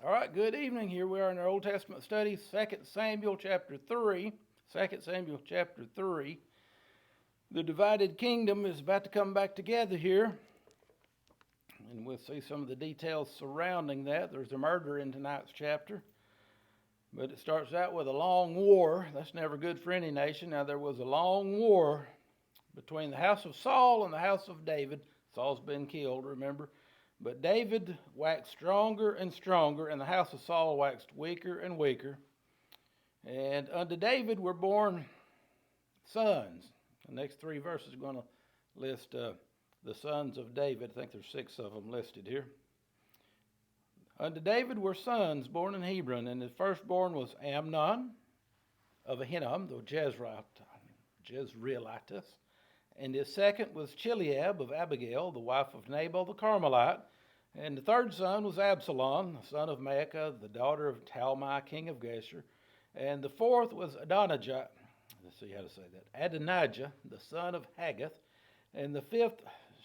All right, good evening. Here we are in our Old Testament study, 2 Samuel chapter 3. 2 Samuel chapter 3. The divided kingdom is about to come back together here, and we'll see some of the details surrounding that. There's a murder in tonight's chapter, but it starts out with a long war. That's never good for any nation. Now, there was a long war between the house of Saul and the house of David. Saul's been killed, remember? But David waxed stronger and stronger, and the house of Saul waxed weaker and weaker. And unto David were born sons. The next three verses are going to list the sons of David. I think there's 6 of them listed here. Unto David were sons born in Hebron, and his firstborn was Amnon of Ahinoam, the Jezreelitess. And his second was Chileab of Abigail, the wife of Nabal the Carmelite. And the third son was Absalom, the son of Maacah, the daughter of Talmai, king of Geshur. And the fourth was Adonijah, let's see how to say that, Adonijah, the son of Haggith. And the fifth,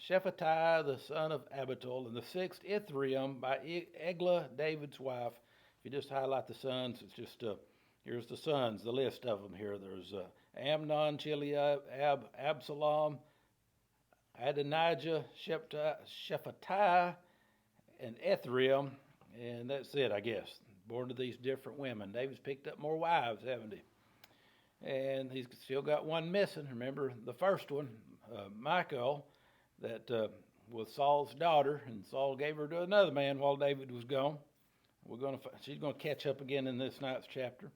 Shephatiah, the son of Abital. And the sixth, Ithream, by Eglah, David's wife. If you just highlight the sons, it's just, here's the sons, the list of them here. There's Amnon, Chileab, Absalom, Adonijah, Shephatiah, and Ithream, and that's it, I guess. Born to these different women. David's picked up more wives, haven't he? And he's still got one missing. Remember the first one, Michal, that was Saul's daughter, and Saul gave her to another man while David was gone. She's going to catch up again in this night's chapter.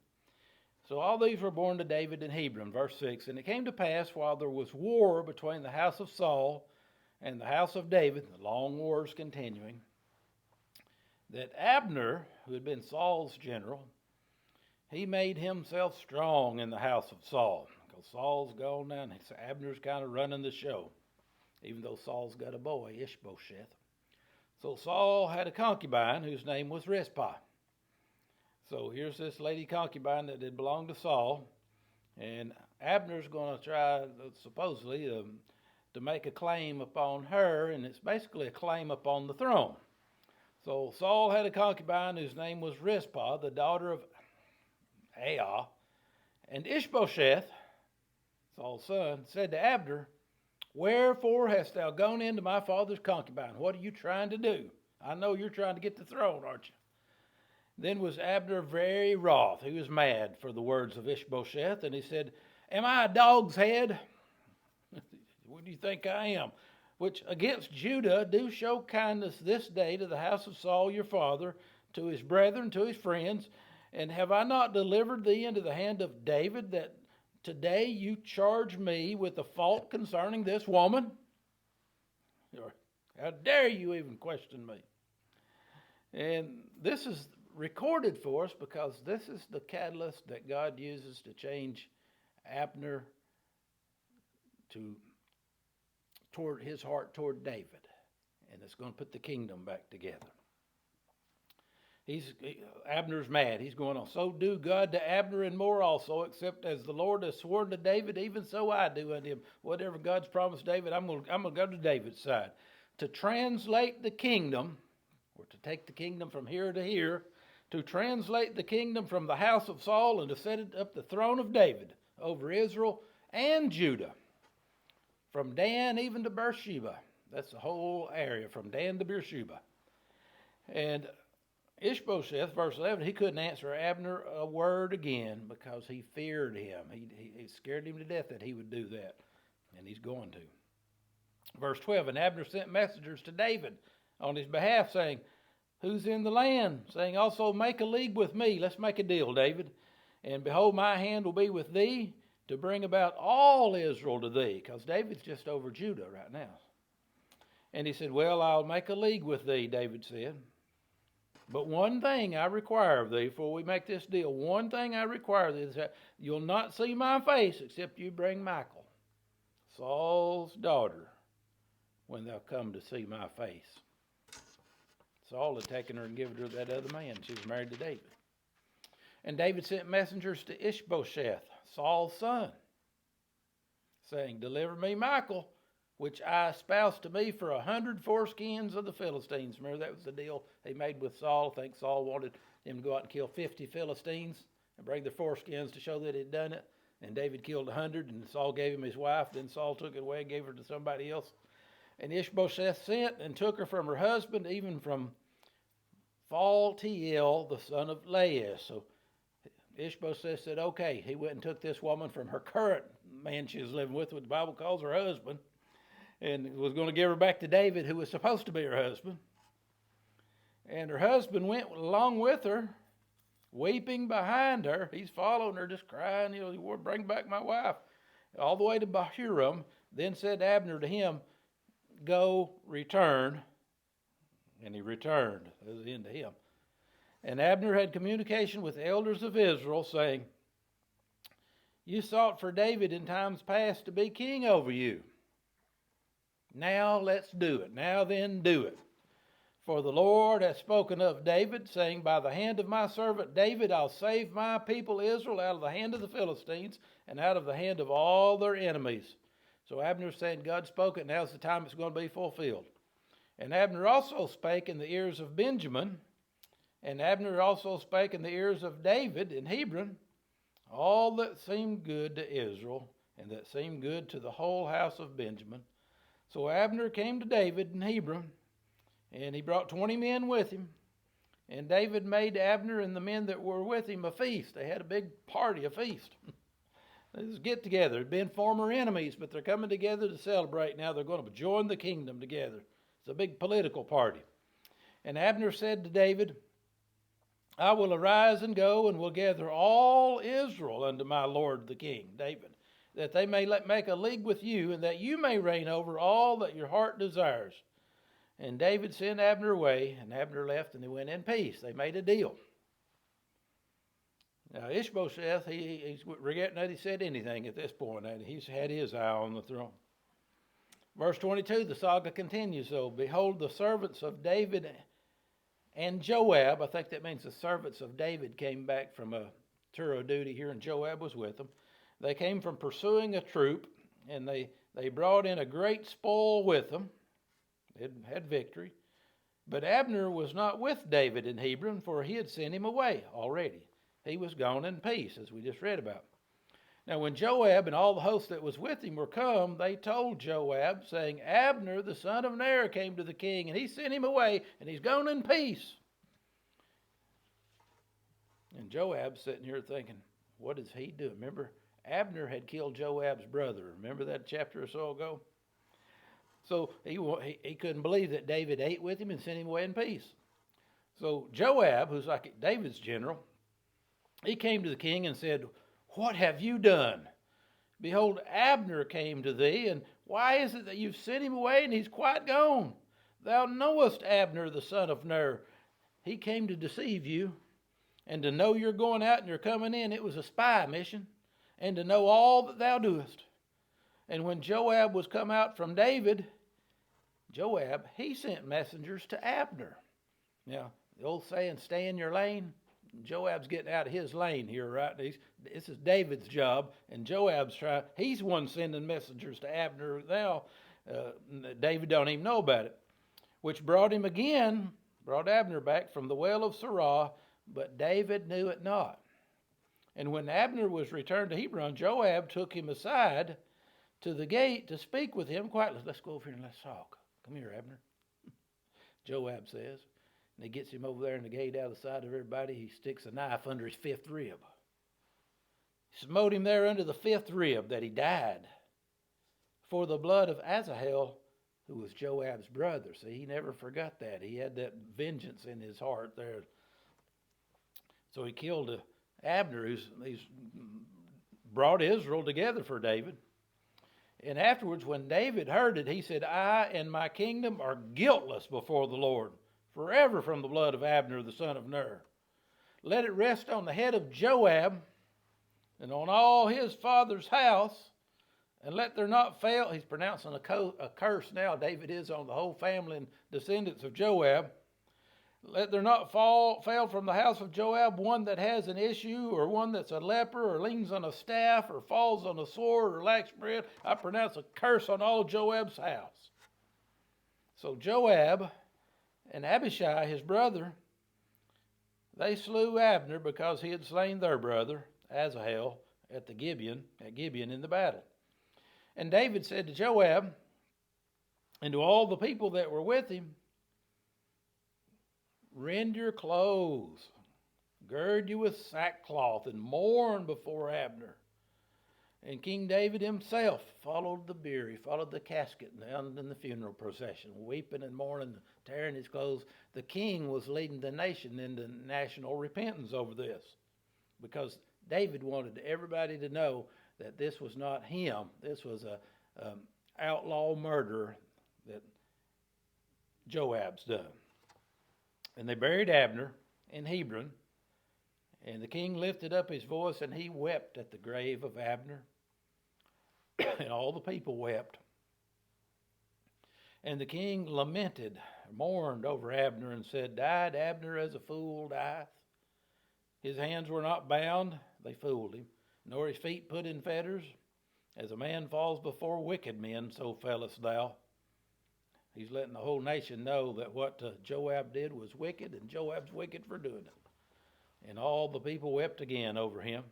So all these were born to David in Hebron, verse 6. And it came to pass while there was war between the house of Saul and the house of David, the long wars continuing, that Abner, who had been Saul's general, he made himself strong in the house of Saul. Because Saul's gone down, Abner's kind of running the show, even though Saul's got a boy, Ishbosheth. So Saul had a concubine whose name was Rizpah. So here's this lady concubine that had belonged to Saul, and Abner's going to try, supposedly, to make a claim upon her, and it's basically a claim upon the throne. So Saul had a concubine whose name was Rizpah, the daughter of Aiah, and Ishbosheth, Saul's son, said to Abner, "Wherefore hast thou gone into my father's concubine? What are you trying to do? I know you're trying to get the throne, aren't you?" Then was Abner very wroth. He was mad for the words of Ishbosheth, and he said, "Am I a dog's head? What do you think I am? Which against Judah do show kindness this day to the house of Saul your father, to his brethren, to his friends. And have I not delivered thee into the hand of David, that today you charge me with a fault concerning this woman? How dare you even question me?" And this is recorded for us because this is the catalyst that God uses to change Abner toward his heart toward David, and it's going to put the kingdom back together. Abner's mad. He's going on, "So do God to Abner and more also, except as the Lord has sworn to David, even so I do unto him." Whatever God's promised David, I'm going to go to David's side. To translate the kingdom, or to take the kingdom from here to here, to translate the kingdom from the house of Saul and to set it up the throne of David over Israel and Judah, from Dan even to Beersheba. That's the whole area, from Dan to Beersheba. And Ishbosheth, verse 11, he couldn't answer Abner a word again because he feared him. He scared him to death that he would do that, and he's going to. Verse 12, and Abner sent messengers to David on his behalf, saying, "Who's in the land?" Saying also, "Make a league with me." Let's make a deal, David. "And behold, my hand will be with thee to bring about all Israel to thee." Because David's just over Judah right now. And he said, "Well, I'll make a league with thee," David said. "But one thing I require of thee, before we make this deal, one thing I require of thee is that you'll not see my face except you bring Michal, Saul's daughter, when thou come to see my face." Saul had taken her and given her to that other man. She was married to David. And David sent messengers to Ishbosheth, Saul's son, saying, "Deliver me Michal, which I espoused to me for 100 foreskins of the Philistines. Remember, that was the deal he made with Saul. I think Saul wanted him to go out and kill 50 Philistines and bring their foreskins to show that he'd done it. And David killed 100, and Saul gave him his wife. Then Saul took it away and gave her to somebody else. And Ishbosheth sent and took her from her husband, even from Phaltiel, the son of Laish. So Ishbosheth said, okay. He went and took this woman from her current man she was living with, what the Bible calls her husband, and was going to give her back to David, who was supposed to be her husband. And her husband went along with her, weeping behind her. He's following her, just crying, bring back my wife, all the way to Bahurim. Then said Abner to him, go, return. And he returned. That was the end of him. And Abner had communication with the elders of Israel, saying, you sought for David in times past to be king over you. Now let's do it. Now then do it. For the Lord hath spoken of David, saying, by the hand of my servant David I'll save my people Israel out of the hand of the Philistines and out of the hand of all their enemies. So Abner saying, God spoke it, now's the time it's going to be fulfilled. And Abner also spake in the ears of Benjamin, and Abner also spake in the ears of David in Hebron, all that seemed good to Israel, and that seemed good to the whole house of Benjamin. So Abner came to David in Hebron, and he brought 20 men with him. And David made Abner and the men that were with him a feast. They had a big party, a feast. They just get together. They'd been former enemies, but they're coming together to celebrate. Now they're going to join the kingdom together. It's a big political party. And Abner said to David, I will arise and go, and will gather all Israel unto my lord the king, David, that they may make a league with you, and that you may reign over all that your heart desires. And David sent Abner away, and Abner left, and they went in peace. They made a deal. Now Ishbosheth, he's regretting that he said anything at this point, and he's had his eye on the throne. Verse 22, the saga continues. So, behold, the servants of David and Joab, I think that means the servants of David came back from a tour of duty here, and Joab was with them. They came from pursuing a troop, and they brought in a great spoil with them. They had victory. But Abner was not with David in Hebron, for he had sent him away already. He was gone in peace, as we just read about. Now when Joab and all the host that was with him were come, they told Joab, saying, Abner the son of Ner came to the king, and he sent him away, and he's gone in peace. And Joab's sitting here thinking, what is he doing? Remember, Abner had killed Joab's brother. Remember that chapter or so ago? So he couldn't believe that David ate with him and sent him away in peace. So Joab, who's like David's general, he came to the king and said, what have you done? Behold, Abner came to thee, and why is it that you've sent him away and he's quite gone? Thou knowest Abner the son of Ner. He came to deceive you, and to know you're going out and you're coming in. It was a spy mission, and to know all that thou doest. And when Joab was come out from David, Joab, he sent messengers to Abner. Now, the old saying, stay in your lane. Joab's getting out of his lane here, right? This is David's job, and Joab's he's one sending messengers to Abner now. David don't even know about it. Which brought Abner back from the well of Sirah, but David knew it not. And when Abner was returned to Hebron, Joab took him aside to the gate to speak with him quietly. Let's go over here and let's talk. Come here, Abner. Joab says. And he gets him over there in the gate out of the side of everybody. He sticks a knife under his fifth rib. He smote him there under the fifth rib that he died. For the blood of Asahel, who was Joab's brother. See, he never forgot that. He had that vengeance in his heart there. So he killed Abner, who's brought Israel together for David. And afterwards, when David heard it, he said, I and my kingdom are guiltless before the Lord, forever from the blood of Abner, the son of Ner. Let it rest on the head of Joab and on all his father's house, and let there not fail. He's pronouncing a curse now. David is on the whole family and descendants of Joab. Let there not fail from the house of Joab one that has an issue, or one that's a leper, or leans on a staff, or falls on a sword, or lacks bread. I pronounce a curse on all Joab's house. So Joab and Abishai, his brother, they slew Abner because he had slain their brother, Asahel, at Gibeon in the battle. And David said to Joab and to all the people that were with him, rend your clothes, gird you with sackcloth, and mourn before Abner. And King David himself followed the bier. He followed the casket down in the funeral procession, weeping and mourning, tearing his clothes. The king was leading the nation into national repentance over this, because David wanted everybody to know that this was not him. This was a outlaw murder that Joab's done. And they buried Abner in Hebron, and the king lifted up his voice, and he wept at the grave of Abner, and all the people wept. And the king lamented, mourned over Abner, and said, died Abner as a fool dieth? His hands were not bound, they fooled him, nor his feet put in fetters. As a man falls before wicked men, so fellest thou. He's letting the whole nation know that what Joab did was wicked, and Joab's wicked for doing it. And all the people wept again over him.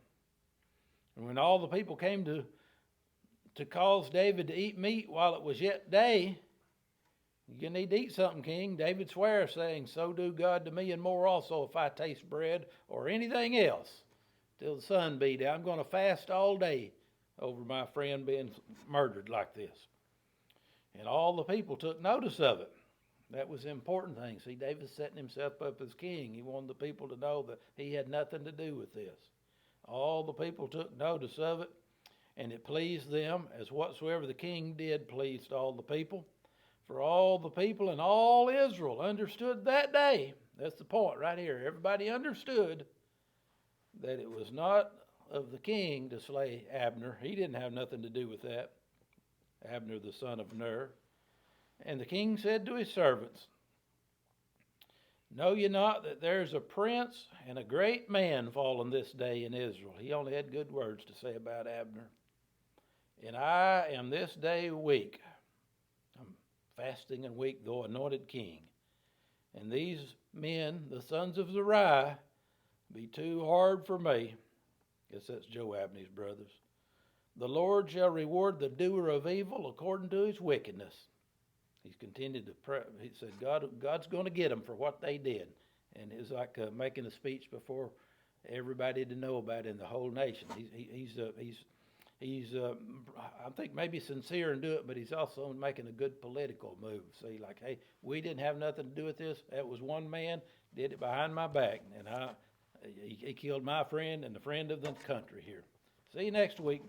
And when all the people came to cause David to eat meat while it was yet day, you need to eat something, king. David swears, saying, so do God to me and more also, if I taste bread or anything else till the sun be down. I'm going to fast all day over my friend being murdered like this. And all the people took notice of it. That was the important thing. See, David's setting himself up as king. He wanted the people to know that he had nothing to do with this. All the people took notice of it, and it pleased them, as whatsoever the king did pleased all the people. For all the people and all Israel understood that day. That's the point right here. Everybody understood that it was not of the king to slay Abner. He didn't have nothing to do with that. Abner the son of Ner. And the king said to his servants, know ye not that there is a prince and a great man fallen this day in Israel? He only had good words to say about Abner. And I am this day weak. I'm fasting and weak, though anointed king. And these men, the sons of Zeruiah, be too hard for me. Guess that's Joab and his brothers. The Lord shall reward the doer of evil according to his wickedness. He's continued to pray. He said, God's going to get them for what they did. And it's like making a speech before everybody to know about it in the whole nation. He's I think maybe sincere and do it, but he's also making a good political move. See, like, hey, we didn't have nothing to do with this. That was one man did it behind my back, and he killed my friend and the friend of the country here. See you next week.